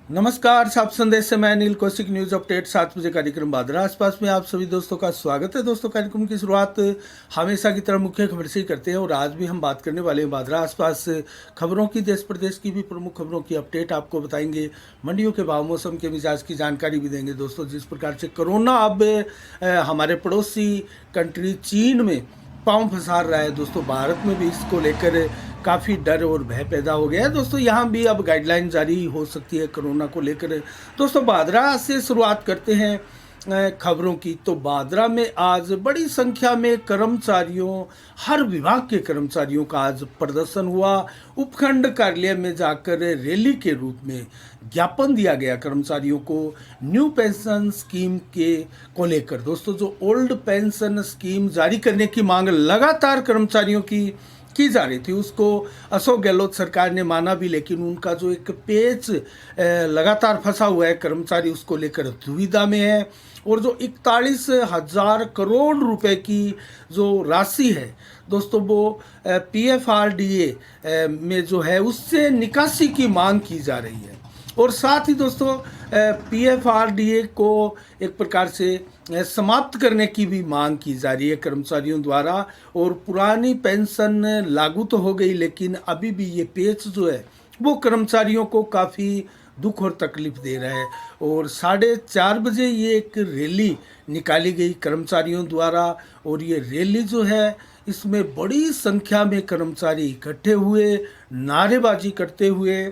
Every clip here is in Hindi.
नमस्कार, साप संदेश से मैं अनिल कौशिक। न्यूज अपडेट 7 बजे कार्यक्रम बादरा आसपास में आप सभी दोस्तों का स्वागत है। दोस्तों, कार्यक्रम की शुरुआत हमेशा की तरह मुख्य खबर से ही करते हैं और आज भी हम बात करने वाले हैं बादरा आसपास खबरों की, देश प्रदेश की भी प्रमुख खबरों की अपडेट आपको बताएंगे। मंडियों के भाव, मौसम के मिजाज की जानकारी भी देंगे। दोस्तों, जिस प्रकार से कोरोना अब हमारे पड़ोसी कंट्री चीन में पांव फंसा रहा है, दोस्तों भारत में भी इसको लेकर काफ़ी डर और भय पैदा हो गया है। दोस्तों, यहाँ भी अब गाइडलाइन जारी हो सकती है कोरोना को लेकर। दोस्तों, बादरा से शुरुआत करते हैं खबरों की। तो बादरा में आज बड़ी संख्या में कर्मचारियों, हर विभाग के कर्मचारियों का आज प्रदर्शन हुआ। उपखंड कार्यालय में जाकर रैली के रूप में ज्ञापन दिया गया कर्मचारियों को न्यू पेंशन स्कीम के को लेकर। दोस्तों, जो ओल्ड पेंशन स्कीम जारी करने की मांग लगातार कर्मचारियों की जा रही थी, उसको अशोक गहलोत सरकार ने माना भी, लेकिन उनका जो एक पेच लगातार फंसा हुआ है, कर्मचारी उसको लेकर दुविधा में है। और जो 41,000 करोड़ रुपए की जो राशि है दोस्तों, वो PFRDA में जो है उससे निकासी की मांग की जा रही है। और साथ ही दोस्तों, PFRDA को एक प्रकार से समाप्त करने की भी मांग की जा रही है कर्मचारियों द्वारा। और पुरानी पेंशन लागू तो हो गई, लेकिन अभी भी ये पेच जो है वो कर्मचारियों को काफ़ी दुख और तकलीफ दे रहा है। और 4:30 बजे ये एक रैली निकाली गई कर्मचारियों द्वारा, और ये रैली जो है इसमें बड़ी संख्या में कर्मचारी इकट्ठे हुए, नारेबाजी करते हुए।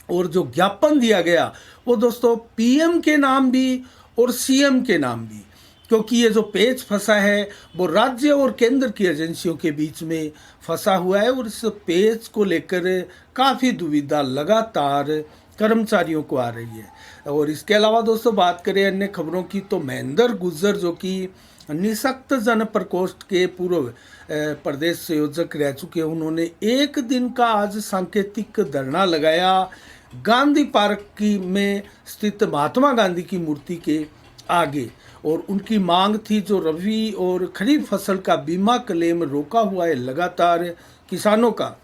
और जो ज्ञापन दिया गया वो दोस्तों PM के नाम भी और CM के नाम भी, क्योंकि ये जो पेच फंसा है वो राज्य और केंद्र की एजेंसियों के बीच में फंसा हुआ है। और इस पेच को लेकर काफ़ी दुविधा लगातार कर्मचारियों को आ रही है। और इसके अलावा दोस्तों, बात करें अन्य खबरों की, तो महेंद्र गुर्जर जो कि निःशक्त जन प्रकोष्ठ के पूर्व प्रदेश संयोजक रह चुके हैं, उन्होंने एक दिन का आज सांकेतिक धरना लगाया गांधी पार्क की में स्थित महात्मा गांधी की मूर्ति के आगे। और उनकी मांग थी जो रबी और खरीफ फसल का बीमा क्लेम रोका हुआ है लगातार किसानों का,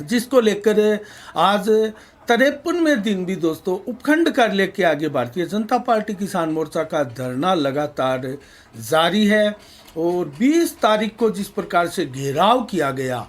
जिसको लेकर आज 53वें दिन भी दोस्तों उपखंड कार्यालय के आगे भारतीय जनता पार्टी किसान मोर्चा का धरना लगातार जारी है। और 20 तारीख को जिस प्रकार से घेराव किया गया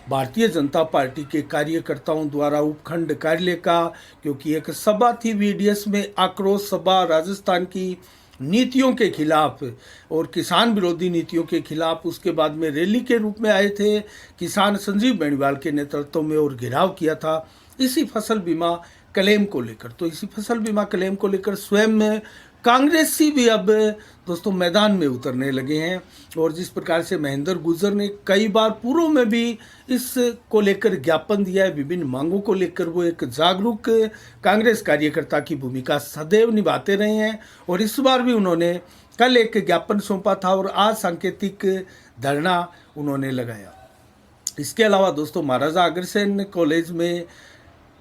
भारतीय जनता पार्टी के कार्यकर्ताओं द्वारा उपखंड कार्यालय का, क्योंकि एक सभा थी VDS में, आक्रोश सभा राजस्थान की नीतियों के खिलाफ और किसान विरोधी नीतियों के खिलाफ। उसके बाद में रैली के रूप में आए थे किसान संजीव बेनीवाल के नेतृत्व में और घेराव किया था इसी फसल बीमा क्लेम को लेकर। तो इसी फसल बीमा क्लेम को लेकर स्वयं में कांग्रेसी भी अब दोस्तों मैदान में उतरने लगे हैं। और जिस प्रकार से महेंद्र गुर्जर ने कई बार पूर्व में भी इसको लेकर ज्ञापन दिया है, विभिन्न मांगों को लेकर वो एक जागरूक कांग्रेस कार्यकर्ता की भूमिका सदैव निभाते रहे हैं। और इस बार भी उन्होंने कल एक ज्ञापन सौंपा था और आज सांकेतिक धरना उन्होंने लगाया। इसके अलावा दोस्तों, महाराजा अग्रसेन कॉलेज में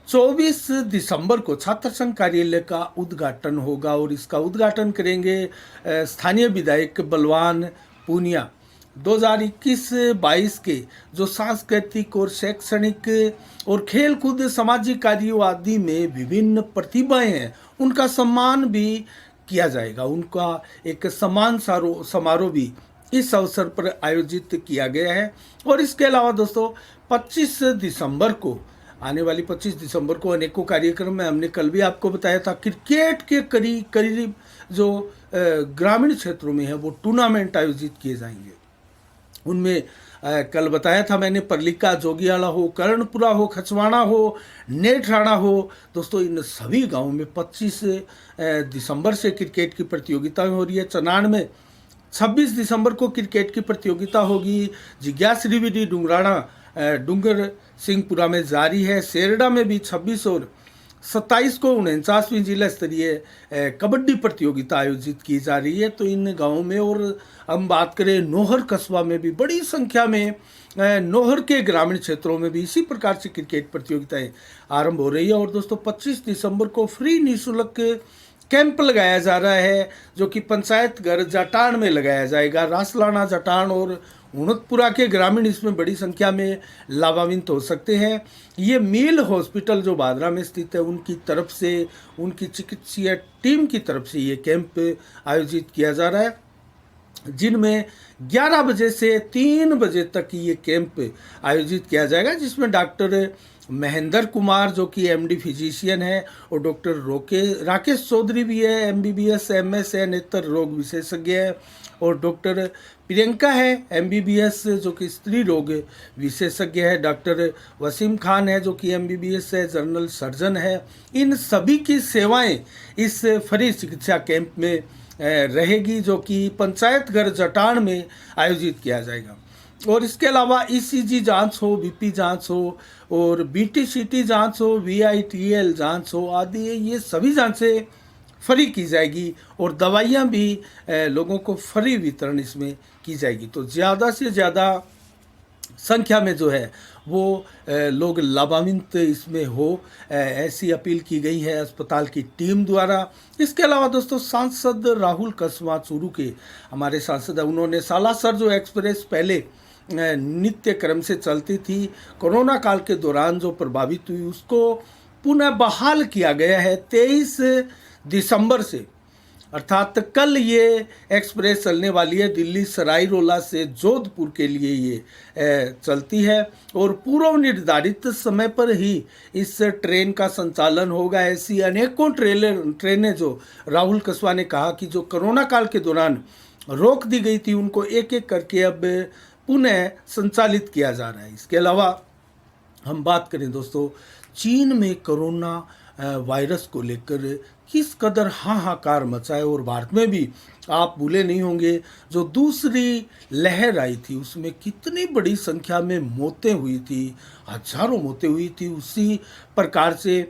24 दिसंबर को छात्र संघ कार्यालय का उद्घाटन होगा और इसका उद्घाटन करेंगे स्थानीय विधायक बलवान पूनिया। 2021-22 के जो सांस्कृतिक और शैक्षणिक और खेल कूद, सामाजिक कार्यों आदि में विभिन्न प्रतिभाएं हैं, उनका सम्मान भी किया जाएगा। उनका एक सम्मान समारोह भी इस अवसर पर आयोजित किया गया है। और इसके अलावा दोस्तों, 25 दिसंबर को आने वाली 25 दिसंबर को अनेकों कार्यक्रम में हमने कल भी आपको बताया था, क्रिकेट के करीब जो ग्रामीण क्षेत्रों में है वो टूर्नामेंट आयोजित किए जाएंगे। उनमें कल बताया था मैंने, परलिका, जोगियाला हो, कर्णपुरा हो, खचवाड़ा हो, नेठराणा हो, दोस्तों इन सभी गांवों में 25 दिसंबर से क्रिकेट की प्रतियोगिता हो रही है। चनान में 26 दिसंबर को क्रिकेट की प्रतियोगिता होगी। जिज्ञासरीविडी डूंगर सिंहपुरा में जारी है। सेरडा में भी 26 और 27 को 49वीं जिला स्तरीय कबड्डी प्रतियोगिता आयोजित की जा रही है। तो इन गांवों में, और हम बात करें नौहर कस्बा में भी बड़ी संख्या में, नौहर के ग्रामीण क्षेत्रों में भी इसी प्रकार से क्रिकेट प्रतियोगिताएं आरंभ हो रही है। और दोस्तों, 25 दिसंबर को फ्री निःशुल्क कैंप लगाया जा रहा है, जो कि पंचायत घर जटान में लगाया जाएगा। रासलाना, जटान और उणतपुरा के ग्रामीण इसमें बड़ी संख्या में लाभान्वित हो सकते हैं। ये मील हॉस्पिटल जो बादरा में स्थित है उनकी तरफ से, उनकी चिकित्सीय टीम की तरफ से ये कैंप आयोजित किया जा रहा है, जिनमें 11 बजे से 3 बजे तक ये कैंप आयोजित किया जाएगा, जिसमें डॉक्टर महेंद्र कुमार जो कि एमडी फिजिशियन है और डॉक्टर राकेश चौधरी भी है, एमबीबीएस एमएस है, नेत्र रोग विशेषज्ञ है, और डॉक्टर प्रियंका है एमबीबीएस जो कि स्त्री रोग विशेषज्ञ है, डॉक्टर वसीम खान है जो कि एमबीबीएस है, जनरल सर्जन है। इन सभी की सेवाएं इस फ्री चिकित्सा कैंप में रहेगी, जो कि पंचायत घर जटान में आयोजित किया जाएगा। और इसके अलावा ईसीजी जांच हो, बीपी जांच हो, और बीटीसीटी जांच हो, वीआईटीएल जांच हो आदि, ये सभी जांचें फ्री की जाएगी और दवाइयाँ भी लोगों को फ्री वितरण इसमें की जाएगी। तो ज़्यादा से ज़्यादा संख्या में जो है वो लोग लाभान्वित इसमें हो, ऐसी अपील की गई है अस्पताल की टीम द्वारा। इसके अलावा दोस्तों सांसद राहुल कसवा चूरू के हमारे सांसद हैं, उन्होंने सालासर जो एक्सप्रेस पहले नित्य क्रम से चलती थी, कोरोना काल के दौरान जो प्रभावित हुई उसको पुनः बहाल किया गया है 23 दिसंबर से, अर्थात कल ये एक्सप्रेस चलने वाली है। दिल्ली सराय रोला से जोधपुर के लिए ये चलती है और पूर्व निर्धारित समय पर ही इस ट्रेन का संचालन होगा। ऐसी अनेकों ट्रेनें जो राहुल कसवा ने कहा कि जो कोरोना काल के दौरान रोक दी गई थी उनको एक एक करके अब पुनः संचालित किया जा रहा है। इसके अलावा हम बात करें दोस्तों, चीन में कोरोना वायरस को लेकर किस कदर हाहाकार मचा है, और भारत में भी आप भूले नहीं होंगे जो दूसरी लहर आई थी उसमें कितनी बड़ी संख्या में मौतें हुई थी, हजारों मौतें हुई थी। उसी प्रकार से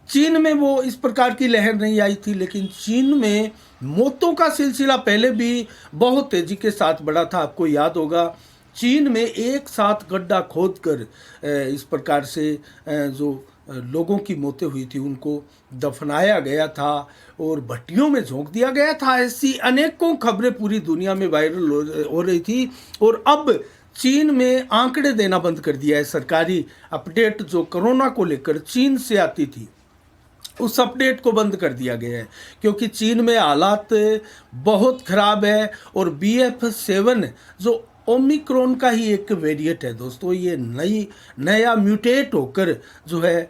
चीन में वो इस प्रकार की लहर नहीं आई थी, लेकिन चीन में मौतों का सिलसिला पहले भी बहुत तेजी के साथ बढ़ा था। आपको याद होगा चीन में एक साथ गड्ढा खोदकर इस प्रकार से जो लोगों की मौतें हुई थी उनको दफनाया गया था और भट्टियों में झोंक दिया गया था। ऐसी अनेकों खबरें पूरी दुनिया में वायरल हो रही थी, और अब चीन में आंकड़े देना बंद कर दिया है। सरकारी अपडेट जो कोरोना को लेकर चीन से आती थी उस अपडेट को बंद कर दिया गया है, क्योंकि चीन में हालात बहुत ख़राब है। और BF7 जो ओमिक्रॉन का ही एक वेरिएंट है दोस्तों, ये नया म्यूटेट होकर जो है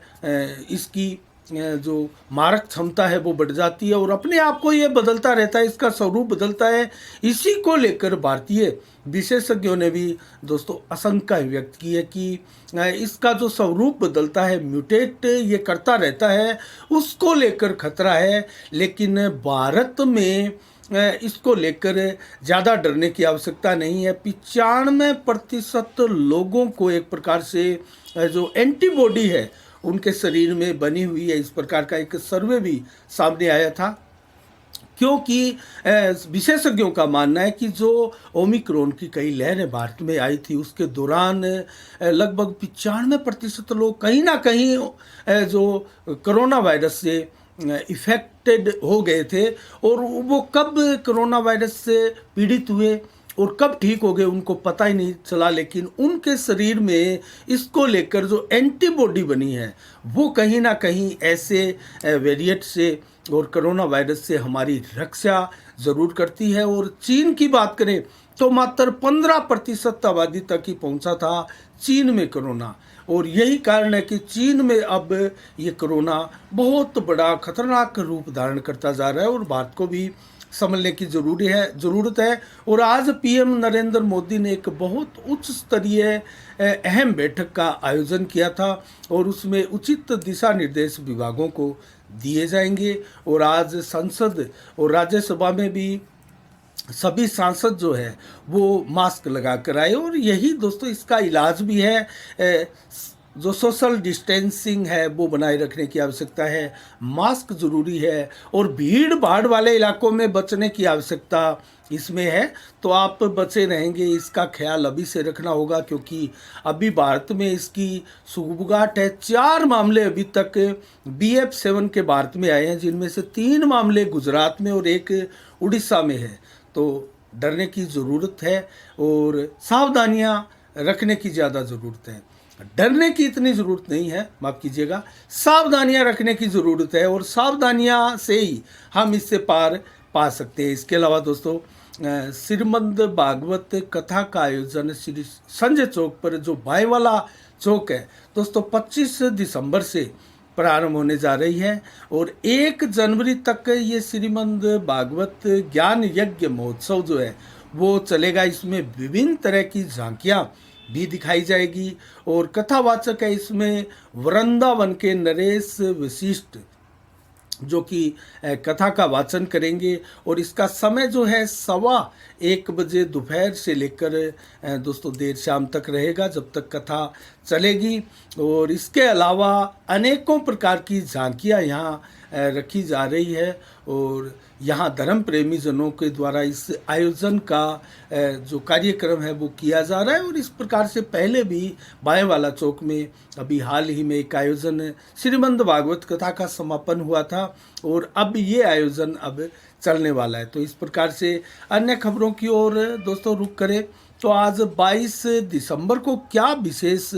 इसकी जो मारक क्षमता है वो बढ़ जाती है और अपने आप को ये बदलता रहता है, इसका स्वरूप बदलता है। इसी को लेकर भारतीय विशेषज्ञों ने भी दोस्तों आशंका व्यक्त की है कि इसका जो स्वरूप बदलता है, म्यूटेट ये करता रहता है, उसको लेकर खतरा है। लेकिन भारत में इसको लेकर ज़्यादा डरने की आवश्यकता नहीं है। 95% लोगों को एक प्रकार से जो एंटीबॉडी है उनके शरीर में बनी हुई है, इस प्रकार का एक सर्वे भी सामने आया था। क्योंकि विशेषज्ञों का मानना है कि जो ओमिक्रॉन की कई लहरें भारत में आई थी उसके दौरान लगभग 95% लोग कहीं ना कहीं जो कोरोना वायरस से इफेक्टेड हो गए थे, और वो कब कोरोना वायरस से पीड़ित हुए और कब ठीक हो गए उनको पता ही नहीं चला। लेकिन उनके शरीर में इसको लेकर जो एंटीबॉडी बनी है वो कहीं ना कहीं ऐसे वेरिएंट से और कोरोना वायरस से हमारी रक्षा ज़रूर करती है। और चीन की बात करें तो मात्र 15% आबादी तक ही पहुंचा था चीन में कोरोना, और यही कारण है कि चीन में अब ये कोरोना बहुत बड़ा खतरनाक रूप धारण करता जा रहा है और भारत को भी समझने की ज़रूरत है। और आज PM नरेंद्र मोदी ने एक बहुत उच्च स्तरीय अहम बैठक का आयोजन किया था और उसमें उचित दिशा निर्देश विभागों को दिए जाएंगे। और आज संसद और राज्यसभा में भी सभी सांसद जो है वो मास्क लगा कर आए, और यही दोस्तों इसका इलाज भी है। जो सोशल डिस्टेंसिंग है वो बनाए रखने की आवश्यकता है, मास्क ज़रूरी है, और भीड़ भाड़ वाले इलाकों में बचने की आवश्यकता इसमें है। तो आप बचे रहेंगे, इसका ख्याल अभी से रखना होगा, क्योंकि अभी भारत में इसकी सुगबुगाहट है। 4 मामले अभी तक BF7 के भारत में आए हैं, जिनमें से 3 मामले गुजरात में और 1 उड़ीसा में है। तो डरने की ज़रूरत है और सावधानियां रखने की ज़्यादा ज़रूरत है। डरने की इतनी ज़रूरत नहीं है, माफ़ कीजिएगा, सावधानियां रखने की ज़रूरत है और सावधानियां से ही हम इससे पार पा सकते हैं। इसके अलावा दोस्तों श्रीमद् भागवत कथा का आयोजन श्री संजय चौक पर, जो बाएं वाला चौक है दोस्तों, 25 दिसंबर से प्रारंभ होने जा रही है और 1 जनवरी तक ये श्रीमद् भागवत ज्ञान यज्ञ महोत्सव जो है वो चलेगा। इसमें विभिन्न तरह की झांकियाँ भी दिखाई जाएगी और कथावाचक है इसमें वृंदावन के नरेश वशिष्ठ, जो कि कथा का वाचन करेंगे और इसका समय जो है 1:15 बजे दोपहर से लेकर दोस्तों देर शाम तक रहेगा, जब तक कथा चलेगी। और इसके अलावा अनेकों प्रकार की झांकियाँ यहाँ रखी जा रही है और यहाँ धर्म प्रेमी जनों के द्वारा इस आयोजन का जो कार्यक्रम है वो किया जा रहा है। और इस प्रकार से पहले भी बाएं वाला चौक में अभी हाल ही में एक आयोजन श्रीमद् भागवत कथा का समापन हुआ था और अब ये आयोजन अब चलने वाला है। तो इस प्रकार से अन्य खबरों की ओर दोस्तों रुख करें तो आज 22 दिसंबर को क्या विशेष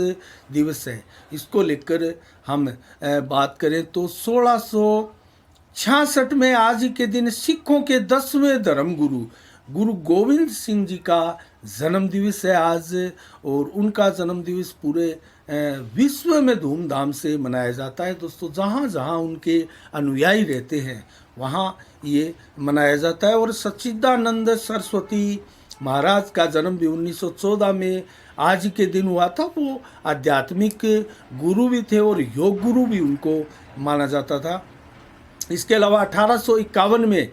दिवस है, इसको लेकर हम बात करें तो 1666 में आज ही के दिन सिखों के 10वें धर्मगुरु गुरु गोविंद सिंह जी का जन्म दिवस है आज। और उनका जन्म दिवस पूरे विश्व में धूमधाम से मनाया जाता है दोस्तों। जहाँ जहाँ उनके अनुयायी रहते हैं वहाँ ये मनाया जाता है। और सच्चिदानंद सरस्वती महाराज का जन्म भी 1914 में आज के दिन हुआ था। वो आध्यात्मिक गुरु भी थे और योग गुरु भी उनको माना जाता था। इसके अलावा 1851 में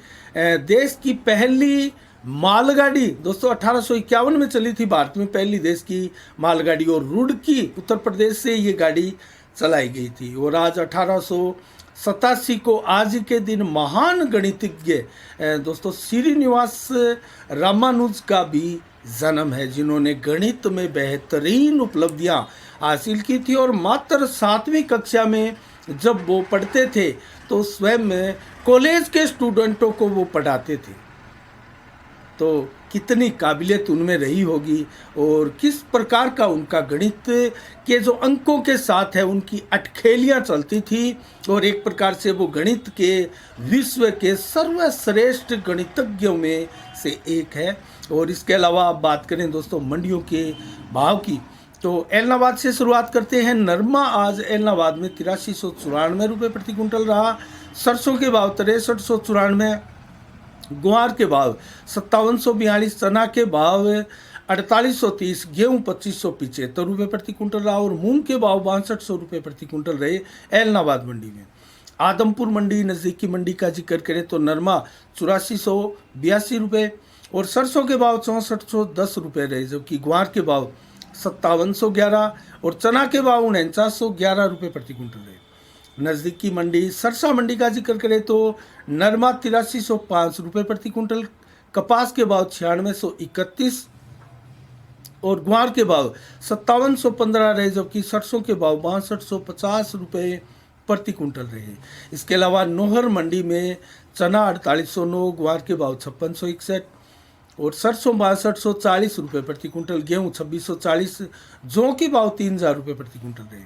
देश की पहली मालगाड़ी दोस्तों 1851 में चली थी भारत में पहली देश की मालगाड़ी, और रुड़की उत्तर प्रदेश से ये गाड़ी चलाई गई थी। और आज 1887 को आज के दिन महान गणितज्ञ दोस्तों श्रीनिवास रामानुज का भी जन्म है, जिन्होंने गणित में बेहतरीन उपलब्धियां हासिल की थी। और मात्र 7वीं कक्षा में जब वो पढ़ते थे तो स्वयं कॉलेज के स्टूडेंटों को वो पढ़ाते थे। तो कितनी काबिलियत उनमें रही होगी और किस प्रकार का उनका गणित के जो अंकों के साथ है उनकी अटखेलियाँ चलती थी। और एक प्रकार से वो गणित के विश्व के सर्वश्रेष्ठ गणितज्ञों में से एक है। और इसके अलावा आप बात करें दोस्तों मंडियों के भाव की तो एलनाबाद से शुरुआत करते हैं। नरमा आज एलनाबाद में 8394 रुपये प्रति कुंटल रहा। सरसों के भाव 6394, ग्वार के भाव 5742, चना के भाव 4830, गेहूँ 2575 रुपये प्रति कुंटल रहा। और मूंग के भाव 6200 रुपये प्रति कुंटल रहे एलनाबाद मंडी में। आदमपुर मंडी नज़दीकी मंडी का जिक्र करें तो नरमा 8482 रुपये और सरसों के भाव 6410 रुपये रहे, जबकि ग्वार के भाव 5711 और चना के भाव 4911 रुपये प्रति कुंटल रहे। नज़दीकी मंडी सरसा मंडी का जिक्र करें तो नरमा 8305 रुपये प्रति कुंटल, कपास के भाव 9631 और ग्वार के भाव 5715 रहे, जबकि सरसों के भाव 6250 रुपये प्रति कुंटल रहे। इसके अलावा नोहर मंडी में चना 4809, ग्वार के भाव 5661 और सरसों 6240 रुपये प्रति कुंटल, गेहूँ 2640, जौ के भाव 3000 रुपये प्रति कुंटल रहे।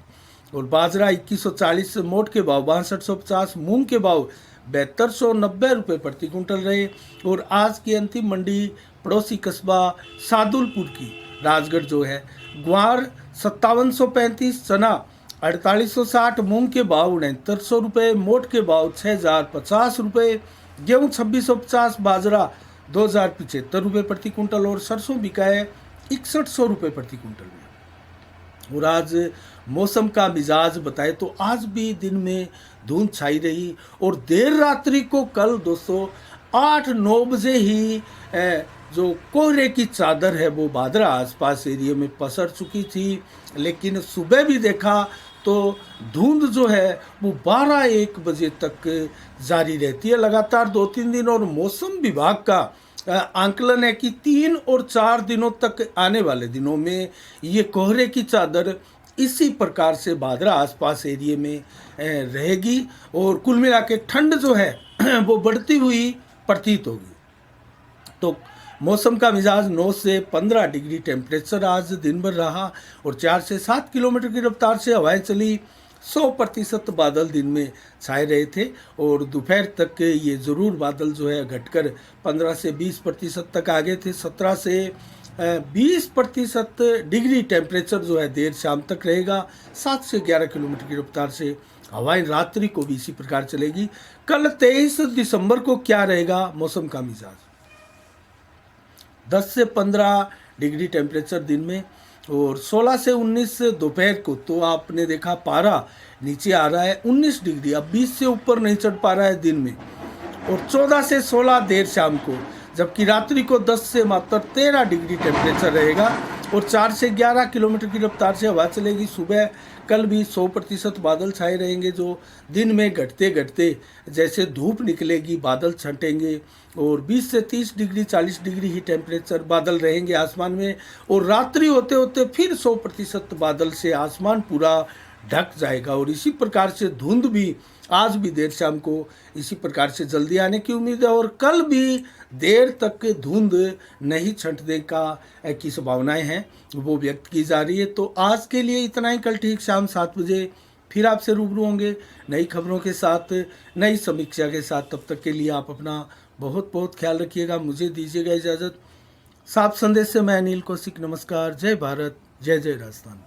और बाजरा 2140, मोट के भाव 6250, मूंग के भाव 7290 रुपये प्रति कुंटल रहे। और आज की अंतिम मंडी पड़ोसी कस्बा सादुलपुर की राजगढ़ जो है, ग्वार 5735, चना 4860, मूंग के भाव 6900 रुपये, मोट के भाव 6050 रुपये, गेहूँ 2650, बाजरा 2075 रुपये प्रति कुंटल और सरसों बिका है 6100 रुपये प्रति कुंटल में। और आज मौसम का मिजाज बताए तो आज भी दिन में धुंध छाई रही और देर रात्रि को कल दोस्तों 8-9 बजे ही जो कोहरे की चादर है वो बादरा आसपास एरिया में पसर चुकी थी। लेकिन सुबह भी देखा तो धुंध जो है वो 12-1 बजे तक जारी रहती है लगातार 2-3 दिन। और मौसम विभाग का आंकलन है कि 3 और 4 दिनों तक आने वाले दिनों में ये कोहरे की चादर इसी प्रकार से बादरा आसपास एरिया में रहेगी और कुल मिला के ठंड जो है वो बढ़ती हुई प्रतीत होगी। तो मौसम का मिजाज 9 से 15 डिग्री टेम्परेचर आज दिन भर रहा और 4 से 7 किलोमीटर की रफ्तार से हवाएं चली। 100% बादल दिन में छाए रहे थे और दोपहर तक ये ज़रूर बादल जो है घटकर 15 से 20% तक आ गए थे। 17 से 20% डिग्री टेम्परेचर जो है देर शाम तक रहेगा। 7 से 11 किलोमीटर की रफ्तार से हवाएं रात्रि को भी इसी प्रकार चलेगी। कल 23 दिसंबर को क्या रहेगा मौसम का मिजाज? 10 से 15 डिग्री टेम्परेचर दिन में और 16 से 19 दोपहर को। तो आपने देखा पारा नीचे आ रहा है 19 डिग्री, अब 20 से ऊपर नहीं चढ़ पा रहा है दिन में। और 14 से 16 देर शाम को, जबकि रात्रि को 10 से मात्र 13 डिग्री टेम्परेचर रहेगा और 4 से 11 किलोमीटर की रफ्तार से हवा चलेगी। सुबह कल भी 100% बादल छाए रहेंगे, जो दिन में घटते घटते जैसे धूप निकलेगी बादल छंटेंगे और 20 से 30 डिग्री 40 डिग्री ही टेम्परेचर बादल रहेंगे आसमान में। और रात्रि होते होते फिर 100% बादल से आसमान पूरा ढक जाएगा और इसी प्रकार से धुंध भी आज भी देर शाम को इसी प्रकार से जल्दी आने की उम्मीद है और कल भी देर तक धुंध नहीं छंटने की संभावनाएं हैं, वो व्यक्त की जा रही है। तो आज के लिए इतना ही। कल ठीक शाम 7 बजे फिर आपसे रूबरू होंगे नई खबरों के साथ, नई समीक्षा के साथ। तब तक के लिए आप अपना बहुत बहुत ख्याल रखिएगा। मुझे दीजिएगा इजाज़त। साफ संदेश से मैं अनिल कौशिक। नमस्कार। जय भारत, जय जय राजस्थान।